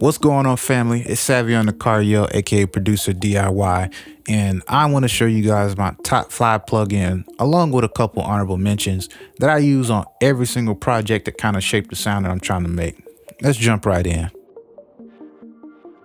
What's going on, family? It's Savion the Cardio, aka Producer DIY, and I want to show you guys my top 5 plugin, along with a couple honorable mentions that I use on every single project that kind of shaped the sound that I'm trying to make. Let's jump right in.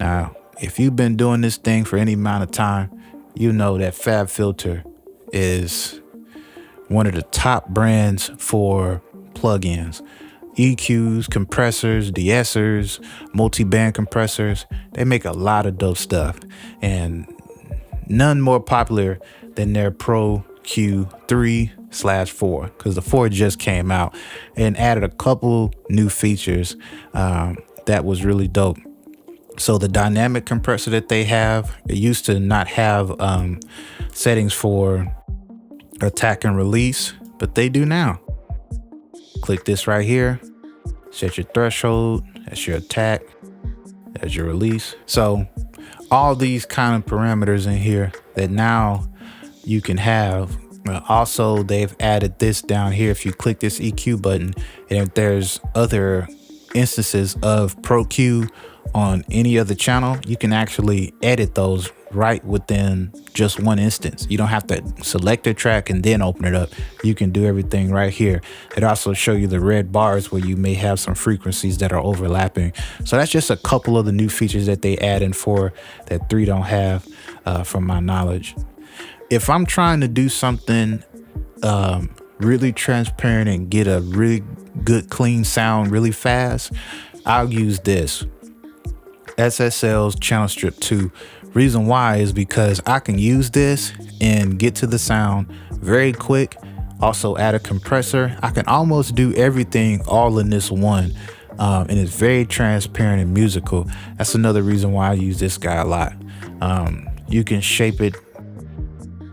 Now, if you've been doing this thing for any amount of time, you know that FabFilter is one of the top brands for plugins. EQs, compressors, de-essers, multi-band compressors. They make a lot of dope stuff, and none more popular than their Pro Q3/4, because the 4 just came out and added a couple new features that was really dope. So the dynamic compressor that they have, it used to not have settings for attack and release, but they do now. Click this right here, set your threshold, that's your attack, that's your release. So all these kind of parameters in here that now you can have. Also, they've added this down here. If you click this EQ button, and if there's other instances of Pro Q on any other channel, you can actually edit those right within just one instance. You don't have to select a track and then open it up. You can do everything right here. It also show you the red bars where you may have some frequencies that are overlapping. So that's just a couple of the new features that they add in 4 that 3 don't have, from my knowledge. If I'm trying to do something really transparent and get a really good clean sound really fast, I'll use this SSL's Channel Strip 2. Reason why is because I can use this and get to the sound very quick. Also add a compressor. I can almost do everything all in this one, and it's very transparent and musical. That's another reason why I use this guy a lot. You can shape it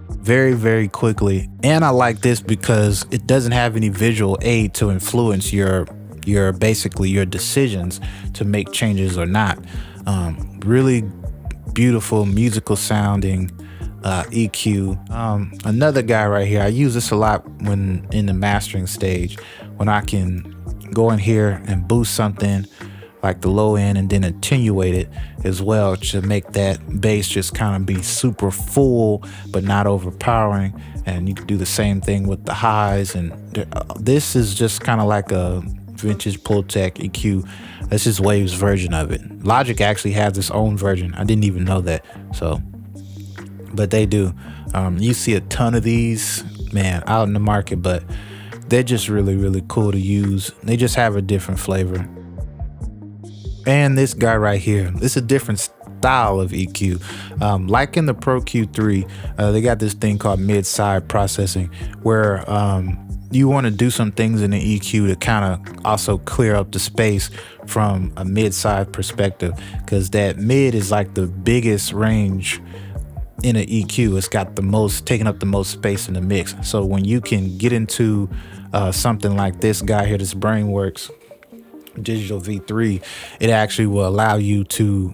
very, very quickly, and I like this because it doesn't have any visual aid to influence your basically your decisions to make changes or not. Really beautiful musical sounding EQ. Another guy right here, I use this a lot when in the mastering stage, when I can go in here and boost something like the low end and then attenuate it as well to make that bass just kind of be super full but not overpowering. And you can do the same thing with the highs, and this is just kind of like a vintage Pultec EQ. That's just Wave's version of it. Logic actually has its own version. I didn't even know that. So, but they do. You see a ton of these, man, out in the market, but they're just really, really cool to use. They just have a different flavor. And this guy right here, it's a different style of EQ. Like in the Pro Q3, they got this thing called mid-side processing, where you want to do some things in the EQ to kind of also clear up the space from a mid-side perspective, because that mid is like the biggest range in an EQ. It's got the most, taking up the most space in the mix. So when you can get into something like this guy here, this Brainworks Digital V3, it actually will allow you to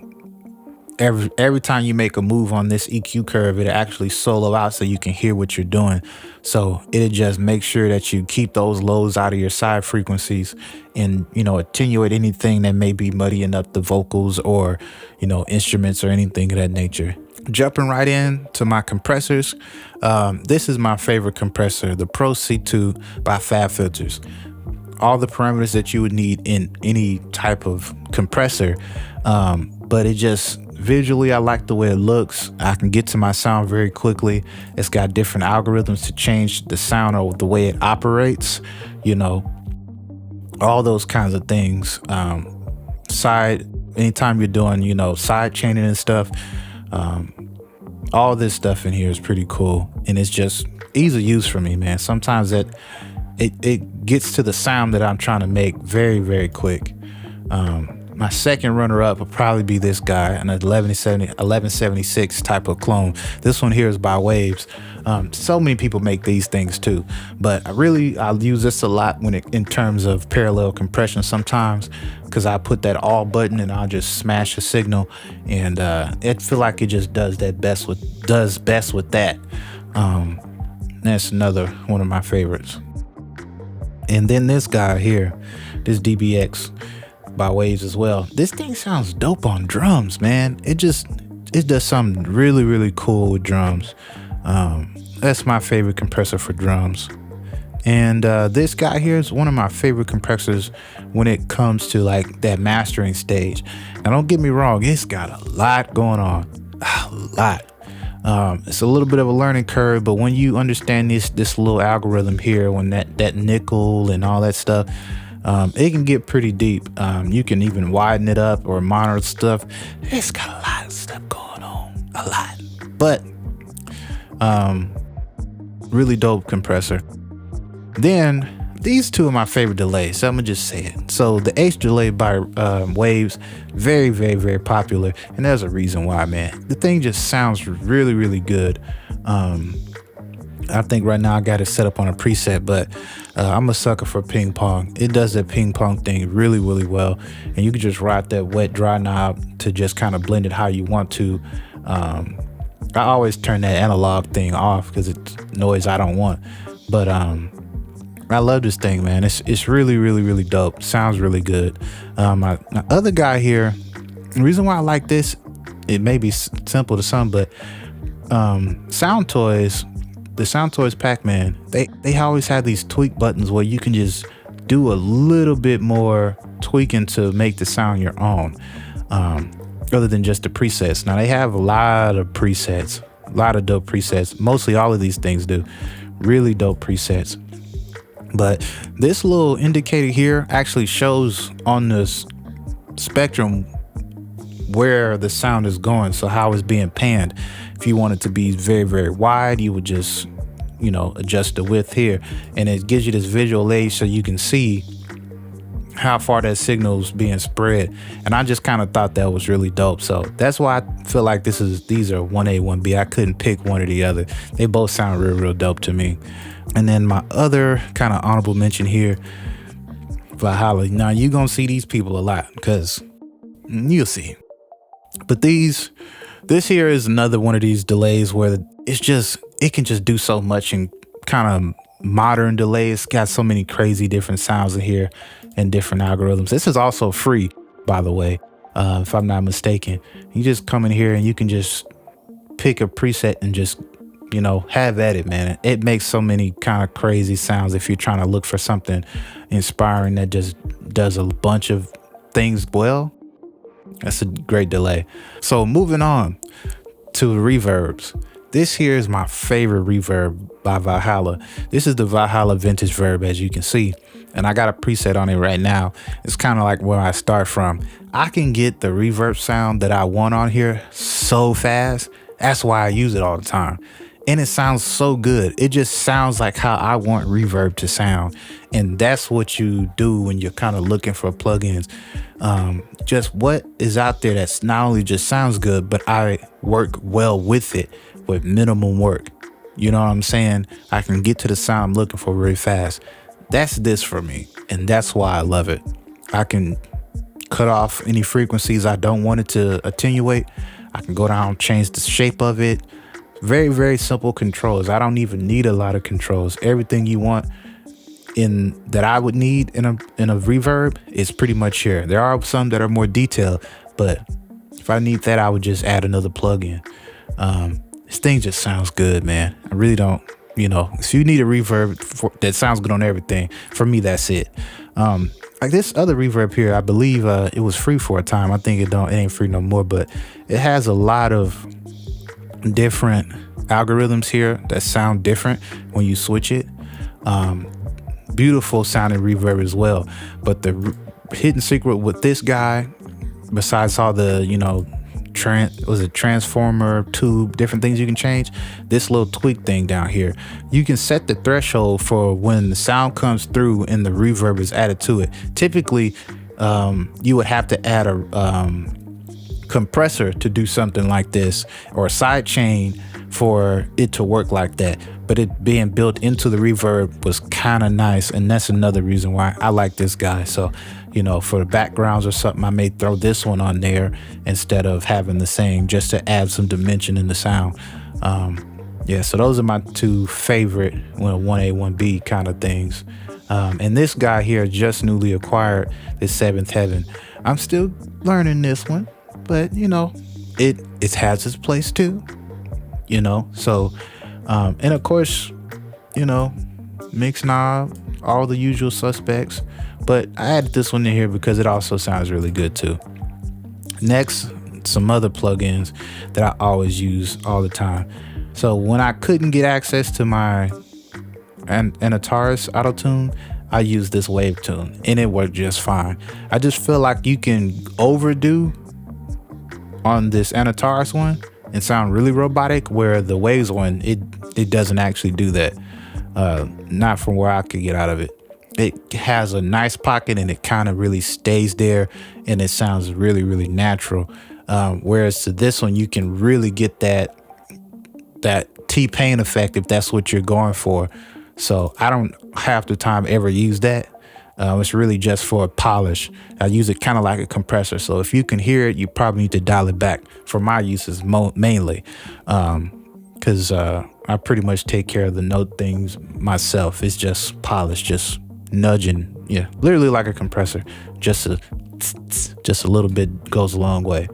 every time you make a move on this EQ curve, it actually solo out so you can hear what you're doing. So it just makes sure that you keep those lows out of your side frequencies, and attenuate anything that may be muddying up the vocals or instruments or anything of that nature. Jumping right in to my compressors, this is my favorite compressor, the Pro C2 by FabFilters. All the parameters that you would need in any type of compressor, but it just visually, I like the way it looks. I can get to my sound very quickly. It's got different algorithms to change the sound or the way it operates, all those kinds of things. Anytime you're doing, side chaining and stuff, all this stuff in here is pretty cool, and it's just easy use for me, man. Sometimes it gets to the sound that I'm trying to make very, very quick. My second runner-up will probably be this guy, an 1176 type of clone. This one here is by Waves. So many people make these things too, but I'll use this a lot in terms of parallel compression sometimes, because I put that all button and I'll just smash a signal, and it feel like it just does best with that. That's another one of my favorites. And then this guy here, this DBX. by Waves as well. This thing sounds dope on drums, man. It does something really, really cool with drums. That's my favorite compressor for drums. And this guy here is one of my favorite compressors when it comes to like that mastering stage. Now, don't get me wrong, it's got a lot going on, a lot. It's a little bit of a learning curve, but when you understand this little algorithm here, when that nickel and all that stuff, it can get pretty deep. You can even widen it up or monitor stuff. It's got a lot of stuff going on, a lot. But really dope compressor. Then these two are my favorite delays, so I'm gonna just say it. So the H delay by Waves, very, very, very popular, and there's a reason why, man. The thing just sounds really, really good. I think right now I got it set up on a preset, but I'm a sucker for ping pong. It does that ping pong thing really, really well, and you can just ride that wet dry knob to just kind of blend it how you want to. I always turn that analog thing off because it's noise I don't want, but I love this thing, man. It's really, really, really dope. Sounds really good. My other guy here, the reason why I like this, it may be simple to some, but Sound Toys, the Sound Toys Pac-Man, they always have these tweak buttons where you can just do a little bit more tweaking to make the sound your own, other than just the presets. Now, they have a lot of presets, a lot of dope presets. Mostly all of these things do. Really dope presets. But this little indicator here actually shows on this spectrum where the sound is going, so how it's being panned. If you want it to be very, very wide, you would just, adjust the width here, and it gives you this visual aid so you can see how far that signal's being spread. And I just kind of thought that was really dope. So that's why I feel like these are 1A, 1B. I couldn't pick one or the other. They both sound real, real dope to me. And then my other kind of honorable mention here, Valhalla. Now you're gonna see these people a lot because you'll see. But this here is another one of these delays where it can just do so much in kind of modern delays. It's got so many crazy different sounds in here and different algorithms. This is also free, by the way, if I'm not mistaken. You just come in here and you can just pick a preset and just have at it, man. It makes so many kind of crazy sounds if you're trying to look for something inspiring that just does a bunch of things well. That's a great delay. So moving on to the reverbs. This here is my favorite reverb by Valhalla. This is the Valhalla Vintage Verb, as you can see. And I got a preset on it right now. It's kind of like where I start from. I can get the reverb sound that I want on here so fast. That's why I use it all the time. And it sounds so good. It just sounds like how I want reverb to sound. And that's what you do when you're kind of looking for plugins. Just what is out there that's not only just sounds good, but I work well with it with minimum work. You know what I'm saying? I can get to the sound I'm looking for very fast. That's this for me. And that's why I love it. I can cut off any frequencies I don't want it to attenuate. I can go down, change the shape of it. Very, very simple controls. I don't even need a lot of controls. Everything you want that I would need in a reverb is pretty much here. There are some that are more detailed, but if I need that, I would just add another plugin. This thing just sounds good, man. I really don't, if you need a reverb that sounds good on everything, for me, that's it. Like this other reverb here, I believe it was free for a time. I think it ain't free no more, but it has a lot of different algorithms here that sound different when you switch it. Beautiful sounding reverb as well. But the hidden secret with this guy, besides all the transformer tube, different things you can change, this little tweak thing down here, you can set the threshold for when the sound comes through and the reverb is added to it. Typically you would have to add a compressor to do something like this, or a side chain for it to work like that. But it being built into the reverb was kind of nice, and that's another reason why I like this guy. So for the backgrounds or something, I may throw this one on there instead of having the same, just to add some dimension in the sound. So those are my two favorite 1A 1B kind of things. And this guy here just newly acquired this Seventh Heaven. I'm still learning this one, but it has its place too. So and of course, you know, mixed knob, all the usual suspects. But I added this one in here because it also sounds really good too. Next, some other plugins that I always use all the time. So when I couldn't get access to my Anataurus Auto Tune, I used this Wave Tune and it worked just fine. I just feel like you can overdo on this Anataurus one and sound really robotic, where the Waves one, it doesn't actually do that. Not from where I could get out of it. It has a nice pocket and it kind of really stays there and it sounds really, really natural. Whereas to this one, you can really get that T-Pain effect if that's what you're going for. So I don't half the time ever use that. It's really just for a polish. I use it kind of like a compressor. So if you can hear it, you probably need to dial it back for my uses mainly. Because I pretty much take care of the note things myself. It's just polish, just nudging. Yeah, literally like a compressor. Just a little bit goes a long way.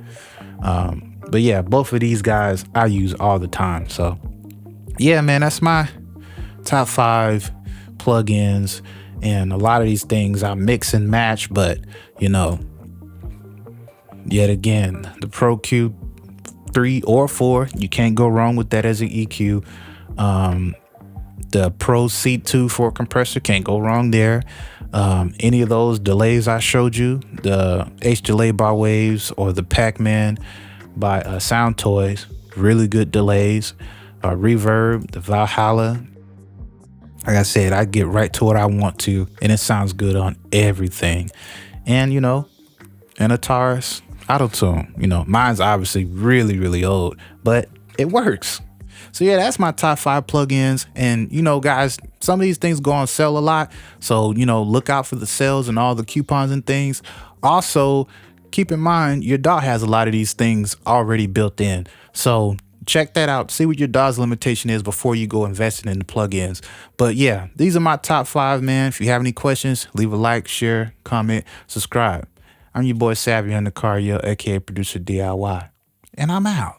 But yeah, both of these guys I use all the time. So yeah, man, that's my top 5 plugins. And a lot of these things I mix and match, but yet again, the Pro Q 3 or 4, you can't go wrong with that as an EQ. The Pro C2 for compressor, can't go wrong there. Any of those delays I showed you, the H Delay by Waves or the Pac-Man by Sound Toys, really good delays. Reverb, the Valhalla. Like I said, I get right to what I want to, and it sounds good on everything. And Anataurus Auto Tune. Mine's obviously really, really old, but it works. So yeah, that's my top 5 plugins. And guys, some of these things go on sale a lot. So, look out for the sales and all the coupons and things. Also, keep in mind your DAW has a lot of these things already built in. So check that out. See what your DAW's limitation is before you go investing in the plugins. But yeah, these are my top 5, man. If you have any questions, leave a like, share, comment, subscribe. I'm your boy Savion the Car, aka Producer DIY, and I'm out.